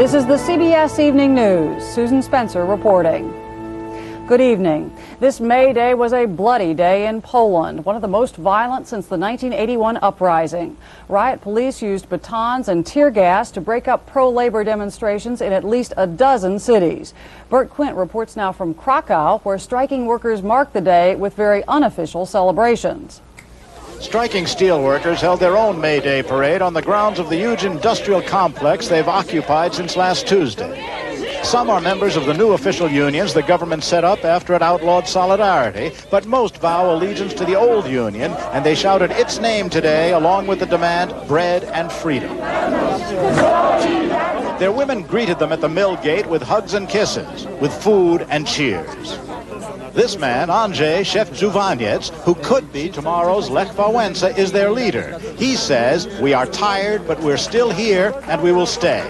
This is the CBS Evening News. Susan Spencer reporting. Good evening. This May Day was a bloody day in Poland, one of the most violent since the 1981 uprising. Riot police used batons and tear gas to break up pro-labor demonstrations in at least a dozen cities. Bert Quint reports now from Krakow, where striking workers marked the day with very unofficial celebrations. Striking steelworkers held their own May Day parade on the grounds of the huge industrial complex they've occupied since last Tuesday. Some are members of the new official unions the government set up after it outlawed solidarity, but most vow allegiance to the old union, and they shouted its name today along with the demand, bread and freedom. Their women greeted them at the mill gate with hugs and kisses, with food and cheers. This man, Andrzej Szewczuk, who could be tomorrow's Lech Wałęsa, is their leader. He says, "We are tired, but we're still here, and we will stay."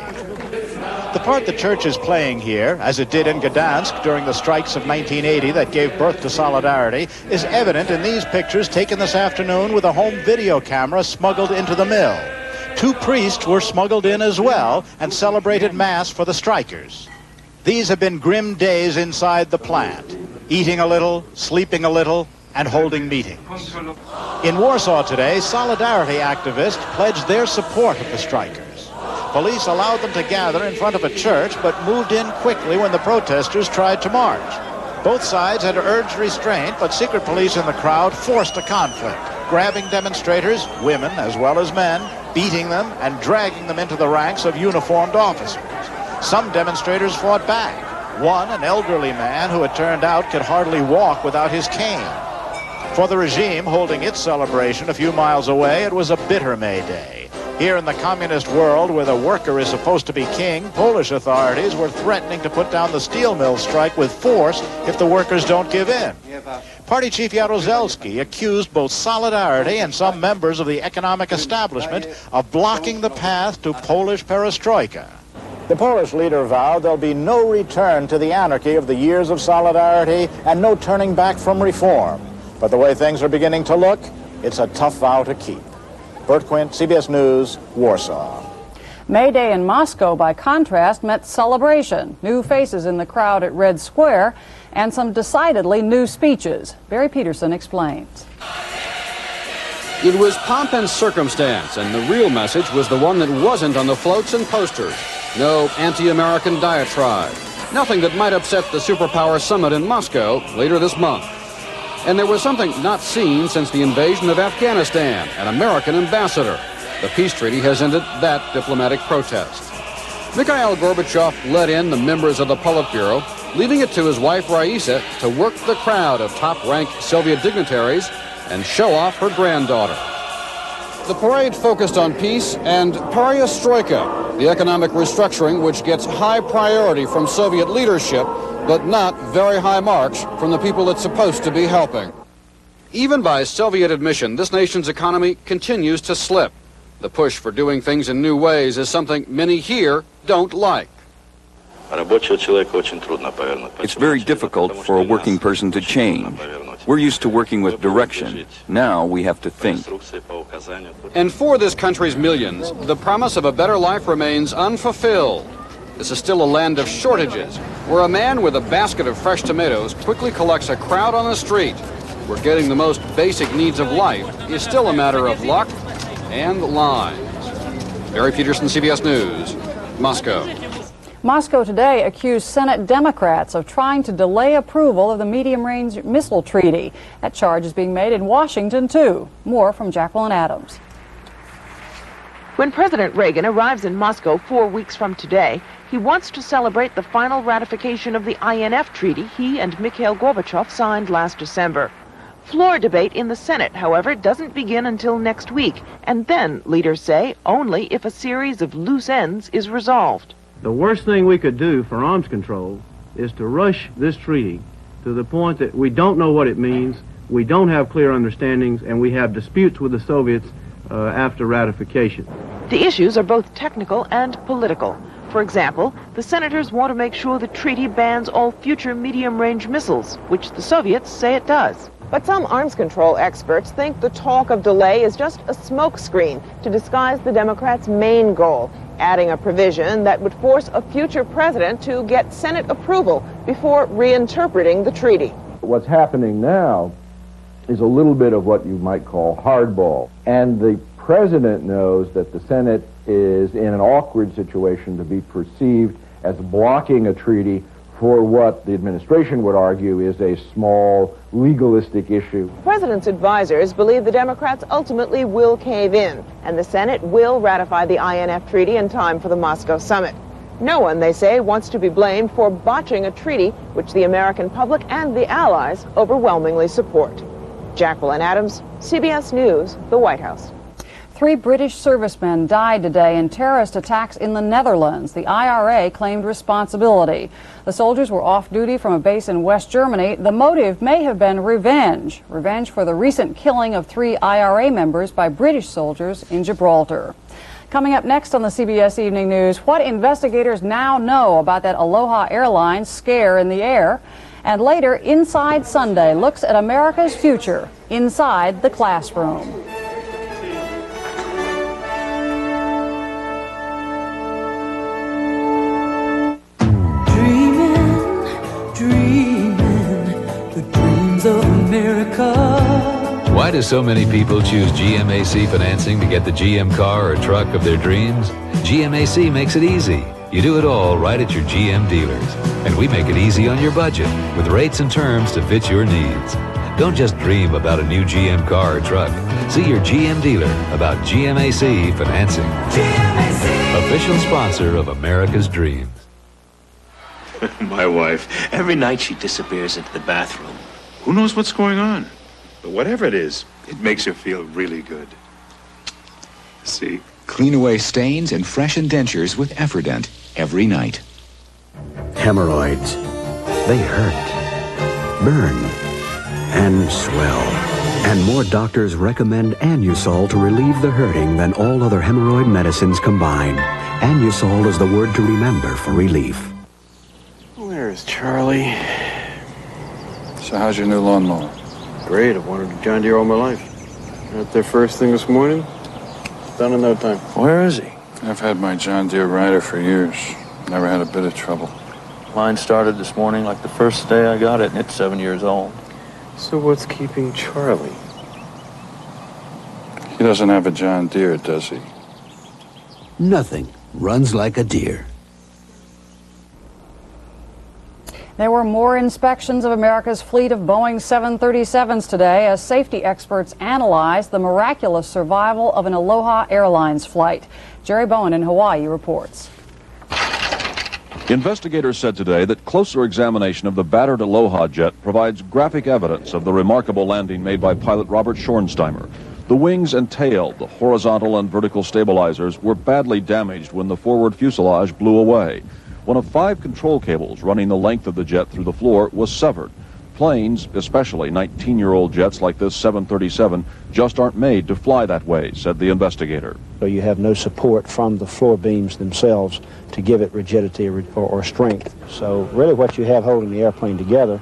The part the church is playing here, as it did in Gdansk during the strikes of 1980 that gave birth to Solidarity, is evident in these pictures taken this afternoon with a home video camera smuggled into the mill. 2 priests were smuggled in as well and celebrated Mass for the strikers. These have been grim days inside the plant, eating a little, sleeping a little, and holding meetings. In Warsaw today, Solidarity activists pledged their support of the strikers. Police allowed them to gather in front of a church, but moved in quickly when the protesters tried to march. Both sides had urged restraint, but secret police in the crowd forced a conflict, grabbing demonstrators, women as well as men, beating them and dragging them into the ranks of uniformed officers. Some demonstrators fought back. One, an elderly man who it turned out could hardly walk without his cane. For the regime holding its celebration a few miles away, it was a bitter May Day. Here in the communist world, where the worker is supposed to be king, Polish authorities were threatening to put down the steel mill strike with force if the workers don't give in. Party chief Jaruzelski accused both Solidarity and some members of the economic establishment of blocking the path to Polish perestroika. The Polish leader vowed there'll be no return to the anarchy of the years of Solidarity and no turning back from reform. But the way things are beginning to look, it's a tough vow to keep. Bert Quint, CBS News, Warsaw. May Day in Moscow, by contrast, meant celebration. New faces in the crowd at Red Square and some decidedly new speeches. Barry Peterson explains. It was pomp and circumstance, and the real message was the one that wasn't on the floats and posters. No anti-American diatribe. Nothing that might upset the superpower summit in Moscow later this month. And there was something not seen since the invasion of Afghanistan, an American ambassador. The peace treaty has ended that diplomatic protest. Mikhail Gorbachev led in the members of the Politburo, leaving it to his wife Raisa to work the crowd of top-ranked Soviet dignitaries and show off her granddaughter. The parade focused on peace and perestroika, the economic restructuring which gets high priority from Soviet leadership, but not very high marks from the people it's supposed to be helping. Even by Soviet admission, this nation's economy continues to slip. The push for doing things in new ways is something many here don't like. It's very difficult for a working person to change. We're used to working with direction. Now we have to think. And for this country's millions, the promise of a better life remains unfulfilled. This is still a land of shortages, where a man with a basket of fresh tomatoes quickly collects a crowd on the street, where getting the most basic needs of life is still a matter of luck and lines. Barry Peterson, CBS News, Moscow. Moscow today accused Senate Democrats of trying to delay approval of the medium-range missile treaty. That charge is being made in Washington, too. More from Jacqueline Adams. When President Reagan arrives in Moscow 4 weeks from today, he wants to celebrate the final ratification of the INF treaty he and Mikhail Gorbachev signed last December. Floor debate in the Senate, however, doesn't begin until next week, and then, leaders say, only if a series of loose ends is resolved. The worst thing we could do for arms control is to rush this treaty to the point that we don't know what it means, we don't have clear understandings, and we have disputes with the Soviets after ratification. The issues are both technical and political. For example, the senators want to make sure the treaty bans all future medium-range missiles, which the Soviets say it does. But some arms control experts think the talk of delay is just a smokescreen to disguise the Democrats' main goal, adding a provision that would force a future president to get Senate approval before reinterpreting the treaty. What's happening now is a little bit of what you might call hardball. And the president knows that the Senate is in an awkward situation to be perceived as blocking a treaty for what the administration would argue is a small legalistic issue. The president's advisors believe the Democrats ultimately will cave in, and the Senate will ratify the INF treaty in time for the Moscow summit. No one, they say, wants to be blamed for botching a treaty which the American public and the Allies overwhelmingly support. Jacqueline Adams, CBS News, the White House. 3 British servicemen died today in terrorist attacks in the Netherlands. The IRA claimed responsibility. The soldiers were off duty from a base in West Germany. The motive may have been revenge. Revenge for the recent killing of 3 IRA members by British soldiers in Gibraltar. Coming up next on the CBS Evening News, what investigators now know about that Aloha Airlines scare in the air. And later, Inside Sunday looks at America's future inside the classroom. Of America. Why do so many people choose GMAC financing to get the GM car or truck of their dreams? GMAC makes it easy. You do it all right at your GM dealers. And we make it easy on your budget with rates and terms to fit your needs. Don't just dream about a new GM car or truck. See your GM dealer about GMAC financing. GMAC! Official sponsor of America's Dreams. My wife, every night she disappears into the bathroom. Who knows what's going on? But whatever it is, it makes her feel really good. See? Clean away stains and freshen dentures with Efferdent every night. Hemorrhoids. They hurt, burn, and swell. And more doctors recommend Anusol to relieve the hurting than all other hemorrhoid medicines combined. Anusol is the word to remember for relief. Where's Charlie? So how's your new lawnmower? Great. I've wanted a John Deere all my life. Out there first thing this morning. Done in no time. Where is he? I've had my John Deere rider for years. Never had a bit of trouble. Mine started this morning like the first day I got it, and it's 7 years old. So what's keeping Charlie? He doesn't have a John Deere, does he? Nothing runs like a deer. There were more inspections of America's fleet of Boeing 737s today as safety experts analyzed the miraculous survival of an Aloha Airlines flight. Jerry Bowen in Hawaii reports. Investigators said today that closer examination of the battered Aloha jet provides graphic evidence of the remarkable landing made by pilot Robert Schornsteimer. The wings and tail, the horizontal and vertical stabilizers, were badly damaged when the forward fuselage blew away. One of 5 control cables running the length of the jet through the floor was severed. Planes, especially 19-year-old jets like this 737, just aren't made to fly that way, said the investigator. So you have no support from the floor beams themselves to give it rigidity or strength. So really what you have holding the airplane together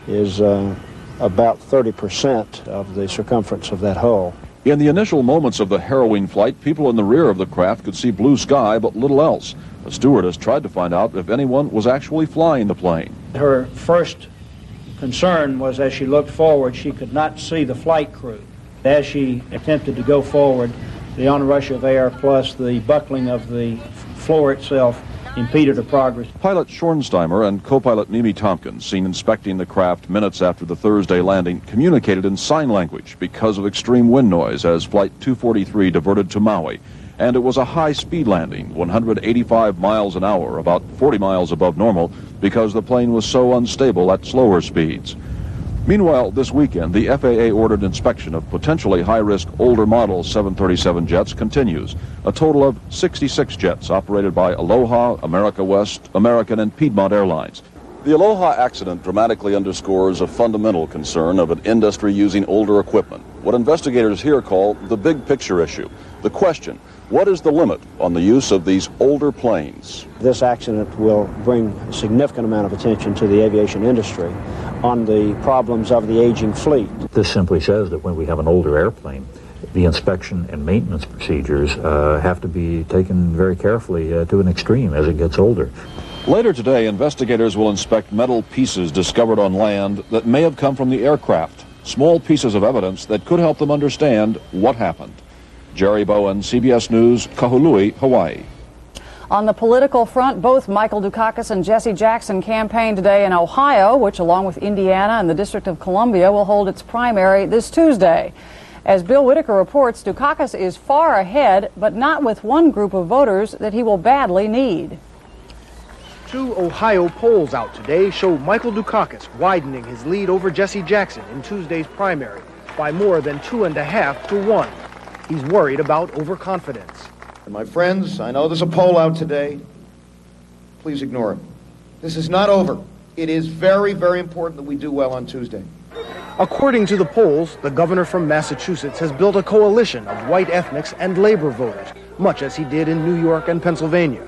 is about 30% of the circumference of that hull. In the initial moments of the harrowing flight, people in the rear of the craft could see blue sky but little else. A stewardess tried to find out if anyone was actually flying the plane. Her first concern was as she looked forward, she could not see the flight crew. As she attempted to go forward, the onrush of air plus the buckling of the floor itself impeded her progress. Pilot Schornsteimer and co-pilot Mimi Tompkins, seen inspecting the craft minutes after the Thursday landing, communicated in sign language because of extreme wind noise as Flight 243 diverted to Maui. And it was a high-speed landing, 185 miles an hour, about 40 miles above normal, because the plane was so unstable at slower speeds. Meanwhile, this weekend, the FAA ordered inspection of potentially high-risk older model 737 jets continues. A total of 66 jets operated by Aloha, America West, American, and Piedmont Airlines. The Aloha accident dramatically underscores a fundamental concern of an industry using older equipment, what investigators here call the big picture issue. The question, what is the limit on the use of these older planes? This accident will bring a significant amount of attention to the aviation industry, on the problems of the aging fleet. This simply says that when we have an older airplane, the inspection and maintenance procedures have to be taken very carefully to an extreme as it gets older. Later today, investigators will inspect metal pieces discovered on land that may have come from the aircraft, small pieces of evidence that could help them understand what happened. Jerry Bowen, CBS News, Kahului, Hawaii. On the political front, both Michael Dukakis and Jesse Jackson campaigned today in Ohio, which, along with Indiana and the District of Columbia, will hold its primary this Tuesday. As Bill Whitaker reports, Dukakis is far ahead, but not with one group of voters that he will badly need. 2 Ohio polls out today show Michael Dukakis widening his lead over Jesse Jackson in Tuesday's primary by more than 2.5 to 1. He's worried about overconfidence. And my friends, I know there's a poll out today. Please ignore it. This is not over. It is very, very important that we do well on Tuesday. According to the polls, the governor from Massachusetts has built a coalition of white ethnics and labor voters, much as he did in New York and Pennsylvania.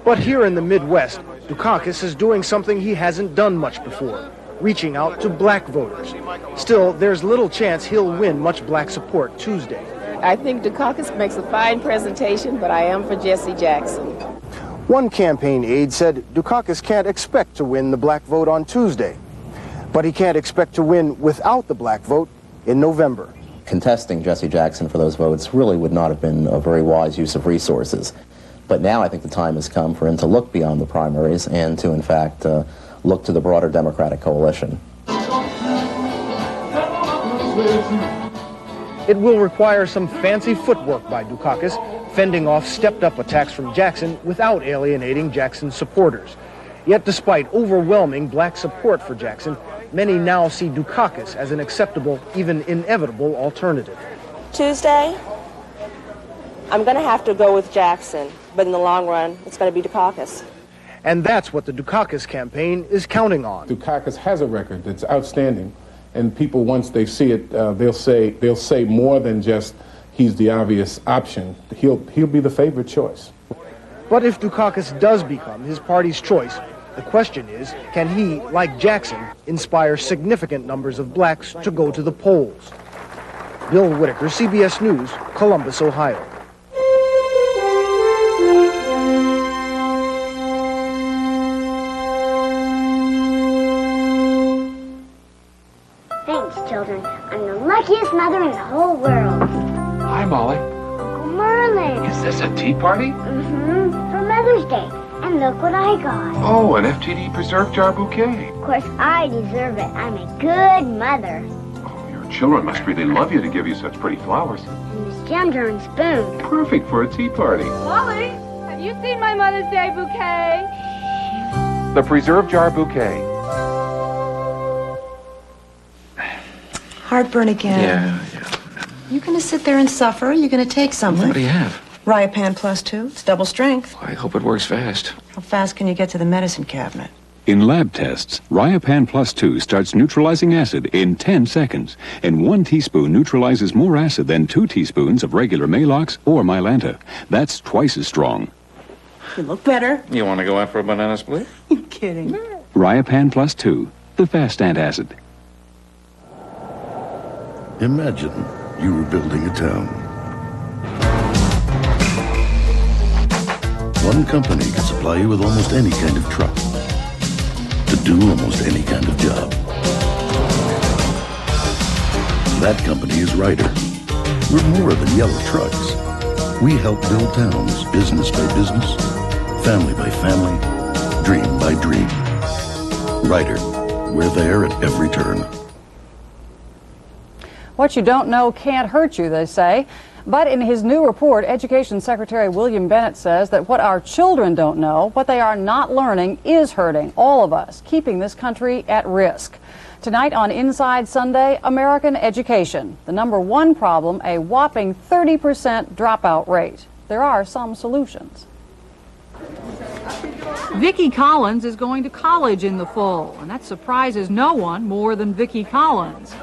But here in the Midwest, Dukakis is doing something he hasn't done much before, reaching out to black voters. Still, there's little chance he'll win much black support Tuesday. I think Dukakis makes a fine presentation, but I am for Jesse Jackson. One campaign aide said Dukakis can't expect to win the black vote on Tuesday, but he can't expect to win without the black vote in November. Contesting Jesse Jackson for those votes really would not have been a very wise use of resources. But now I think the time has come for him to look beyond the primaries and to, in fact, look to the broader Democratic coalition. It will require some fancy footwork by Dukakis, fending off stepped-up attacks from Jackson without alienating Jackson's supporters. Yet despite overwhelming black support for Jackson, many now see Dukakis as an acceptable, even inevitable alternative. Tuesday, I'm going to have to go with Jackson, but in the long run, it's going to be Dukakis. And that's what the Dukakis campaign is counting on. Dukakis has a record that's outstanding, and people, once they see it, they'll say more than just he's the obvious option. He'll be the favorite choice. But if Dukakis does become his party's choice, the question is, can he, like Jackson, inspire significant numbers of blacks to go to the polls? Bill Whitaker, CBS News, Columbus, Ohio. Thanks, children. I'm the luckiest mother in the whole world. Hi, Molly. Uncle Merlin. Is this a tea party? Mm-hmm. For Mother's Day. And look what I got. Oh, an FTD preserve jar bouquet. Of course, I deserve it. I'm a good mother. Oh, your children must really love you to give you such pretty flowers. And this jam-jar and spoon. Perfect for a tea party. Molly, have you seen my Mother's Day bouquet? The preserve jar bouquet. Heartburn again. Yeah. You gonna sit there and suffer? You gonna take something? What do you have? Riopan Plus 2. It's double strength. I hope it works fast. How fast can you get to the medicine cabinet? In lab tests, Riopan Plus 2 starts neutralizing acid in 10 seconds, and 1 teaspoon neutralizes more acid than 2 teaspoons of regular Maalox or Mylanta. That's twice as strong. You look better. You want to go out for a banana split? You're kidding. Riopan Plus 2, the fast antacid. Imagine you were building a town. One company can supply you with almost any kind of truck to do almost any kind of job. That company is Ryder. We're more than yellow trucks. We help build towns, business by business, family by family, dream by dream. Ryder, we're there at every turn. What you don't know can't hurt you, they say. But in his new report, Education Secretary William Bennett says that what our children don't know, what they are not learning, is hurting all of us, keeping this country at risk. Tonight on Inside Sunday, American education. The #1 problem, a whopping 30% dropout rate. There are some solutions. Vicki Collins is going to college in the fall, and that surprises no one more than Vicki Collins.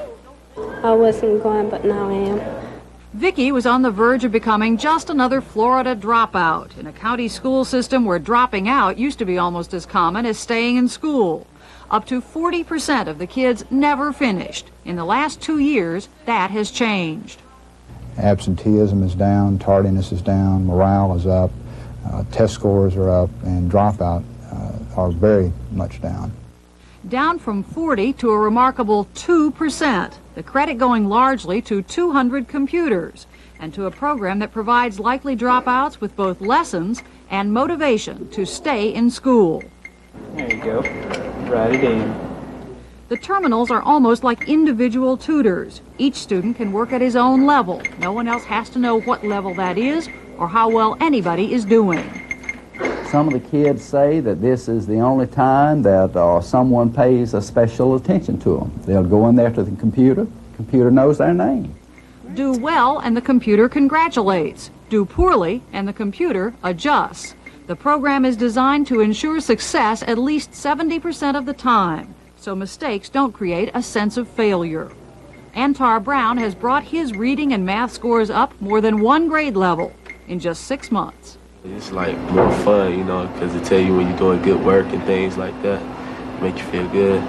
I wasn't going, but now I am. Vicky was on the verge of becoming just another Florida dropout in a county school system where dropping out used to be almost as common as staying in school. Up to 40% of the kids never finished. In the last 2 years, that has changed. Absenteeism is down, tardiness is down, morale is up, test scores are up, and dropout are very much down. Down from 40 to a remarkable 2%. The credit going largely to 200 computers and to a program that provides likely dropouts with both lessons and motivation to stay in school. There you go. Write it in. The terminals are almost like individual tutors. Each student can work at his own level. No one else has to know what level that is or how well anybody is doing. Some of the kids say that this is the only time that someone pays a special attention to them. They'll go in there to the computer knows their name. Do well and the computer congratulates. Do poorly and the computer adjusts. The program is designed to ensure success at least 70% of the time, so mistakes don't create a sense of failure. Antar Brown has brought his reading and math scores up more than 1 grade level in just 6 months. It's like more fun, you know, because it tell you when you're doing good work and things like that, make you feel good.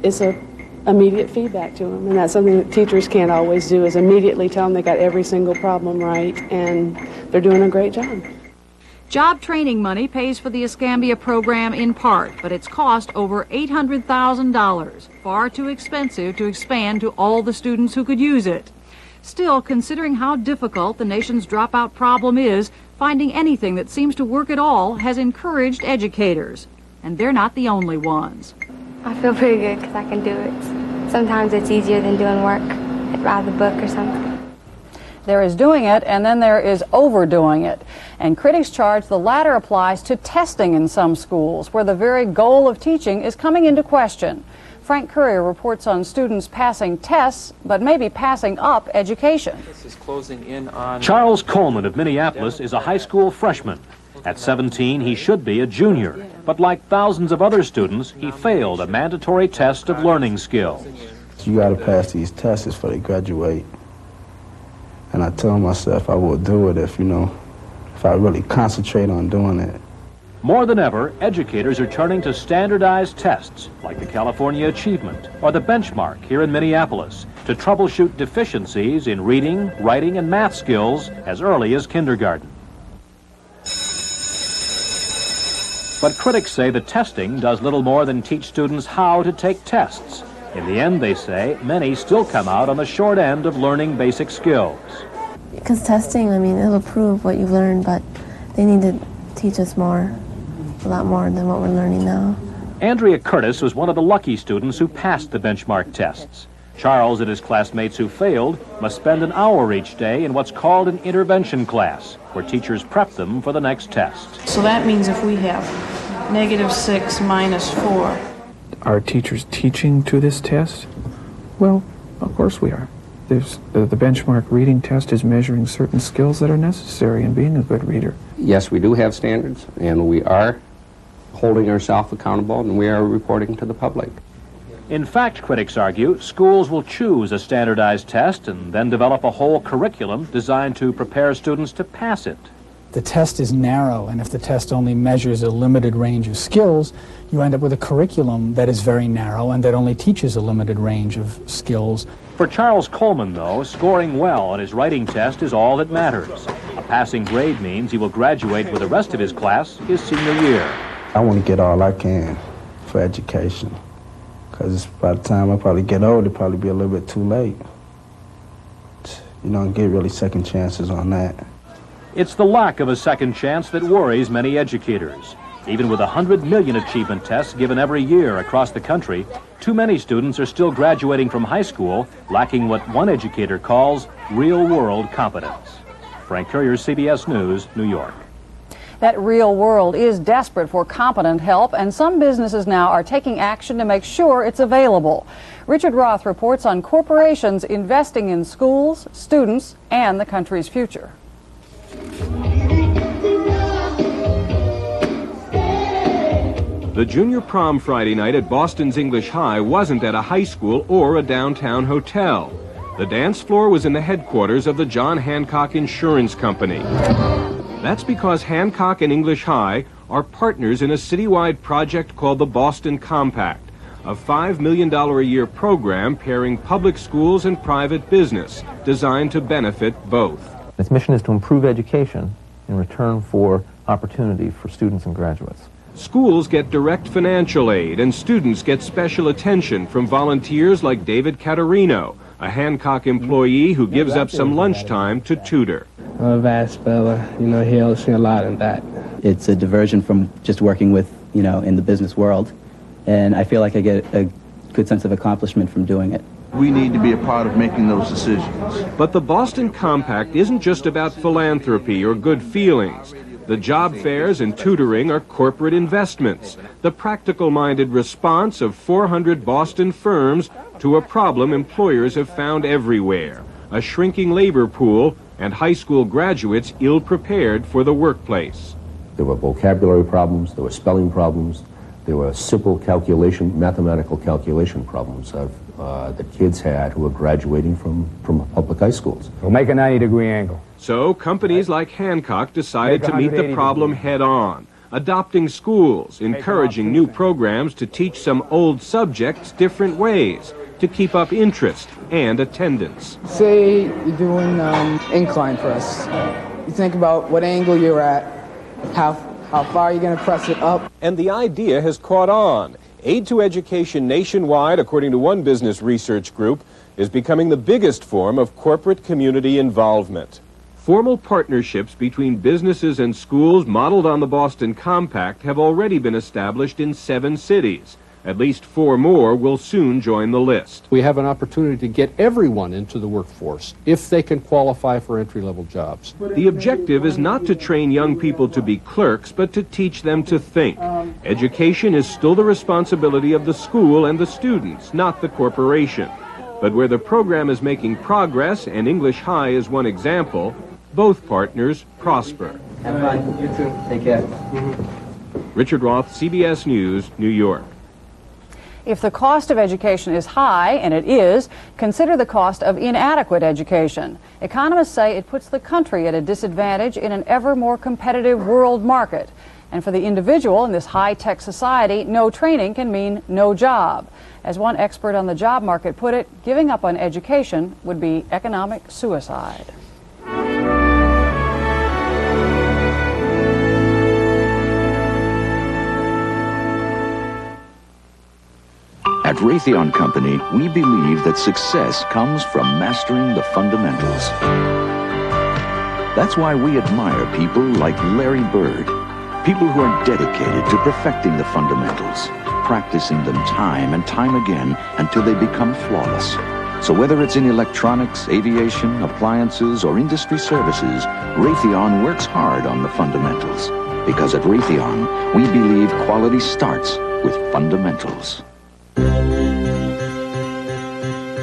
It's a immediate feedback to them, and that's something that teachers can't always do, is immediately tell them they got every single problem right, and they're doing a great job. Job training money pays for the Escambia program in part, but it's cost over $800,000, far too expensive to expand to all the students who could use it. Still, considering how difficult the nation's dropout problem is, finding anything that seems to work at all has encouraged educators. And they're not the only ones. I feel pretty good because I can do it. Sometimes it's easier than doing work. I'd rather book or something. There is doing it, and then there is overdoing it. And critics charge the latter applies to testing in some schools, where the very goal of teaching is coming into question. Frank Courier reports on students passing tests, but maybe passing up education. This is closing in on Charles Coleman of Minneapolis is a high school freshman. At 17, he should be a junior, but like thousands of other students, he failed a mandatory test of learning skills. You got to pass these tests before they graduate. And I tell myself I will do it if I really concentrate on doing it. More than ever, educators are turning to standardized tests, like the California Achievement or the Benchmark here in Minneapolis, to troubleshoot deficiencies in reading, writing, and math skills as early as kindergarten. But critics say the testing does little more than teach students how to take tests. In the end, they say, many still come out on the short end of learning basic skills. Because testing, it'll prove what you've learned, but they need to teach us more, a lot more than what we're learning now. Andrea Curtis was one of the lucky students who passed the benchmark tests. Charles and his classmates who failed must spend an hour each day in what's called an intervention class, where teachers prep them for the next test. So that means if we have -6 minus 4. Are teachers teaching to this test? Well, of course we are. The benchmark reading test is measuring certain skills that are necessary in being a good reader. Yes, we do have standards, and we are holding ourselves accountable, and we are reporting to the public. In fact, critics argue, schools will choose a standardized test and then develop a whole curriculum designed to prepare students to pass it. The test is narrow, and if the test only measures a limited range of skills, you end up with a curriculum that is very narrow and that only teaches a limited range of skills. For Charles Coleman, though, scoring well on his writing test is all that matters. A passing grade means he will graduate with the rest of his class his senior year. I want to get all I can for education, because by the time I probably get old, it'll probably be a little bit too late. You don't get really second chances on that. It's the lack of a second chance that worries many educators. Even with 100 million achievement tests given every year across the country, too many students are still graduating from high school lacking what one educator calls real-world competence. Frank Courier, CBS News, New York. That real world is desperate for competent help, and some businesses now are taking action to make sure it's available. Richard Roth reports on corporations investing in schools, students, and the country's future. The junior prom Friday night at Boston's English High wasn't at a high school or a downtown hotel. The dance floor was in the headquarters of the John Hancock Insurance Company. That's because Hancock and English High are partners in a citywide project called the Boston Compact, a $5 million a year program pairing public schools and private business, designed to benefit both. Its mission is to improve education in return for opportunity for students and graduates. Schools get direct financial aid, and students get special attention from volunteers like David Caterino, a Hancock employee who gives up some lunchtime to tutor. I'm a bass fella. You know, he helps me a lot in that. It's a diversion from just working with, in the business world. And I feel like I get a good sense of accomplishment from doing it. We need to be a part of making those decisions. But the Boston Compact isn't just about philanthropy or good feelings. The job fairs and tutoring are corporate investments, the practical-minded response of 400 Boston firms to a problem employers have found everywhere, a shrinking labor pool and high school graduates ill-prepared for the workplace. There were vocabulary problems, there were spelling problems, there were simple mathematical calculation problems that kids had who were graduating from public high schools. We'll make a 90-degree angle. So companies like Hancock decided to meet the problem head-on, adopting schools, encouraging new programs to teach some old subjects different ways, to keep up interest and attendance. Say you're doing incline press. You think about what angle you're at, how far you're going to press it up. And the idea has caught on. Aid to education nationwide, according to one business research group, is becoming the biggest form of corporate community involvement. Formal partnerships between businesses and schools modeled on the Boston Compact have already been established in 7 cities. At least 4 more will soon join the list. We have an opportunity to get everyone into the workforce if they can qualify for entry-level jobs. The objective is not to train young people to be clerks, but to teach them to think. Education is still the responsibility of the school and the students, not the corporation. But where the program is making progress, and English High is one example, both partners prosper. Have fun. You too. Take care. Richard Roth, CBS News, New York. If the cost of education is high, and it is, consider the cost of inadequate education. Economists say it puts the country at a disadvantage in an ever more competitive world market. And for the individual in this high-tech society, no training can mean no job. As one expert on the job market put it, giving up on education would be economic suicide. At Raytheon Company, we believe that success comes from mastering the fundamentals. That's why we admire people like Larry Bird, people who are dedicated to perfecting the fundamentals, practicing them time and time again until they become flawless. So whether it's in electronics, aviation, appliances, or industry services, Raytheon works hard on the fundamentals. Because at Raytheon, we believe quality starts with fundamentals.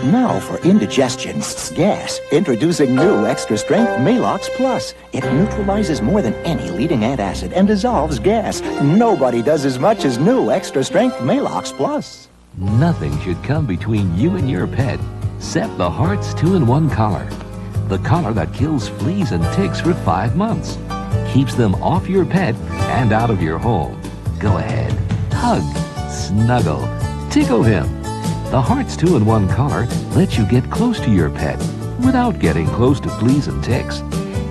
Now for indigestion, gas, introducing new extra strength Malox Plus. It neutralizes more than any leading antacid and dissolves gas. Nobody does as much as new extra strength Malox Plus. Nothing should come between you and your pet, except the Hearts 2-in-1 collar. The collar that kills fleas and ticks for 5 months. Keeps them off your pet and out of your home. Go ahead, hug, snuggle, tickle him. The Hearts 2-in-1 collar lets you get close to your pet without getting close to fleas and ticks.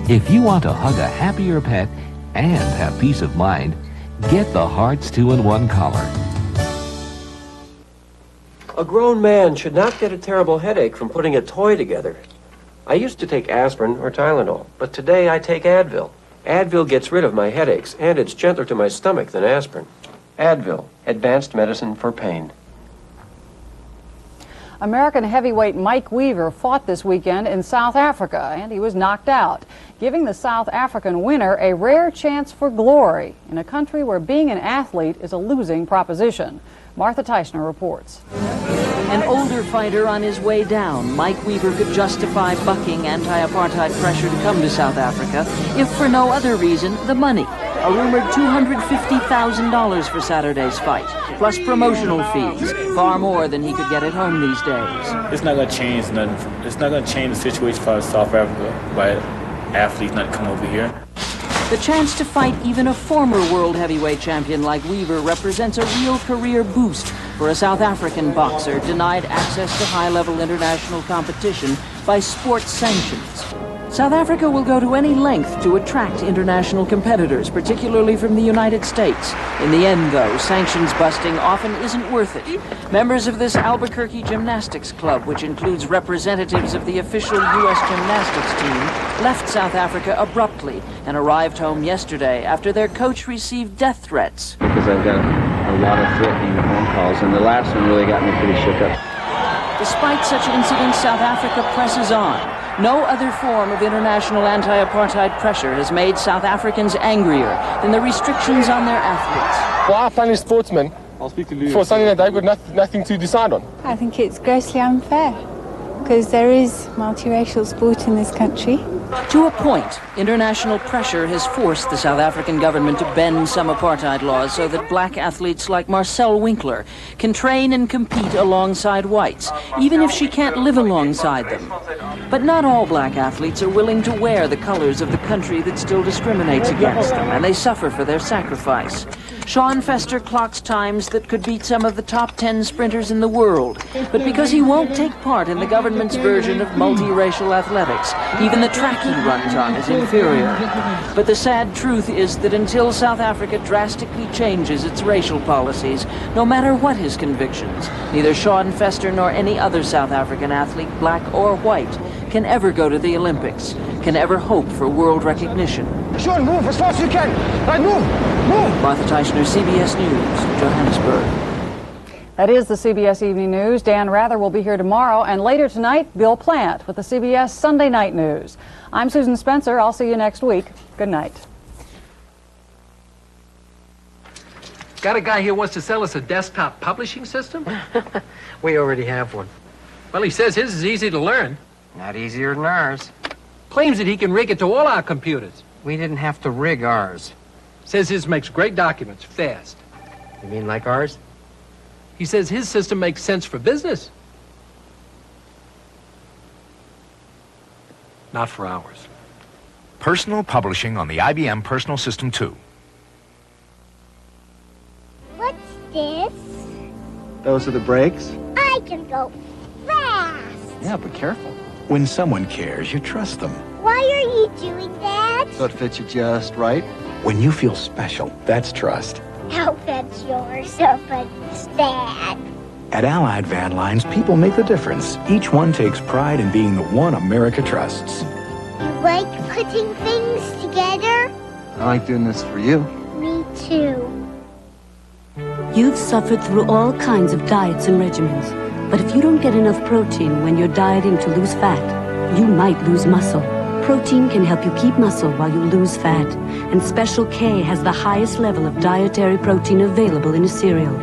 If you want to hug a happier pet and have peace of mind, get the Hearts 2-in-1 collar. A grown man should not get a terrible headache from putting a toy together. I used to take aspirin or Tylenol, but today I take Advil. Advil gets rid of my headaches, and it's gentler to my stomach than aspirin. Advil, advanced medicine for pain. American heavyweight Mike Weaver fought this weekend in South Africa, and he was knocked out, giving the South African winner a rare chance for glory in a country where being an athlete is a losing proposition. Martha Teichner reports. An older fighter on his way down, Mike Weaver could justify bucking anti-apartheid pressure to come to South Africa, if for no other reason, the money. A rumored $250,000 for Saturday's fight, plus promotional fees, far more than he could get at home these days. It's not going to change nothing. It's not going to change the situation for South Africa by athletes not come over here. The chance to fight even a former world heavyweight champion like Weaver represents a real career boost for a South African boxer denied access to high-level international competition by sports sanctions. South Africa will go to any length to attract international competitors, particularly from the United States. In the end, though, sanctions busting often isn't worth it. Members of this Albuquerque gymnastics club, which includes representatives of the official U.S. gymnastics team, left South Africa abruptly and arrived home yesterday after their coach received death threats. Because I've got a lot of threatening phone calls, and the last one really got me pretty shook up. Despite such incidents, South Africa presses on. No other form of international anti-apartheid pressure has made South Africans angrier than the restrictions on their athletes. Well, I find as sportsmen, for something that they've got nothing to decide on. I think it's grossly unfair, because there is multiracial sport in this country. To a point, international pressure has forced the South African government to bend some apartheid laws so that black athletes like Marcel Winkler can train and compete alongside whites, even if she can't live alongside them. But not all black athletes are willing to wear the colors of the country that still discriminates against them, and they suffer for their sacrifice. Sean Fester clocks times that could beat some of the top 10 sprinters in the world. But because he won't take part in the government's version of multiracial athletics, even the track he runs on is inferior. But the sad truth is that until South Africa drastically changes its racial policies, no matter what his convictions, neither Sean Fester nor any other South African athlete, black or white, can ever go to the Olympics, can ever hope for world recognition. Sean, move as fast as you can. Right, move. Martha Teichner, CBS News, Johannesburg. That is the CBS Evening News. Dan Rather will be here tomorrow, and later tonight, Bill Plant with the CBS Sunday Night News. I'm Susan Spencer. I'll see you next week. Good night. Got a guy here wants to sell us a desktop publishing system? We already have one. Well, he says his is easy to learn. Not easier than ours. Claims that he can rig it to all our computers. We didn't have to rig ours. Says his makes great documents, fast. You mean like ours? He says his system makes sense for business. Not for ours. Personal publishing on the IBM Personal System 2. What's this? Those are the brakes. I can go fast. Yeah, but careful. When someone cares, you trust them. Why are you doing that? So it fits you just right. When you feel special, that's trust. I'll bet you're so sad. At Allied Van Lines, people make the difference. Each one takes pride in being the one America trusts. You like putting things together? I like doing this for you. Me too. You've suffered through all kinds of diets and regimens. But if you don't get enough protein when you're dieting to lose fat, you might lose muscle. Protein can help you keep muscle while you lose fat, and Special K has the highest level of dietary protein available in a cereal.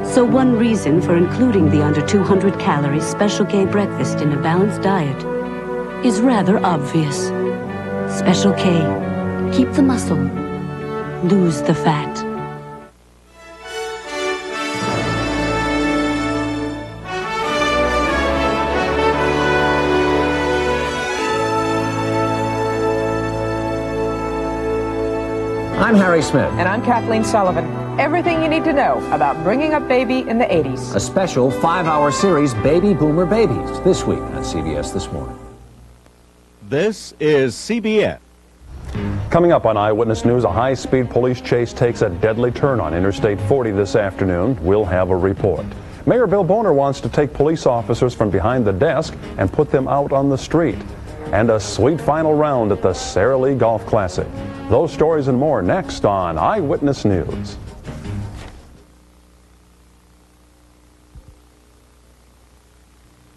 So one reason for including the under 200 calorie Special K breakfast in a balanced diet is rather obvious. Special K. Keep the muscle, lose the fat. I'm Harry Smith. And I'm Kathleen Sullivan. Everything you need to know about bringing up baby in the 80s. A special 5-hour series, Baby Boomer Babies, this week on CBS This Morning. This is CBS. Coming up on Eyewitness News, a high-speed police chase takes a deadly turn on Interstate 40 this afternoon. We'll have a report. Mayor Bill Boner wants to take police officers from behind the desk and put them out on the street. And a sweet final round at the Sara Lee Golf Classic. Those stories and more next on Eyewitness News.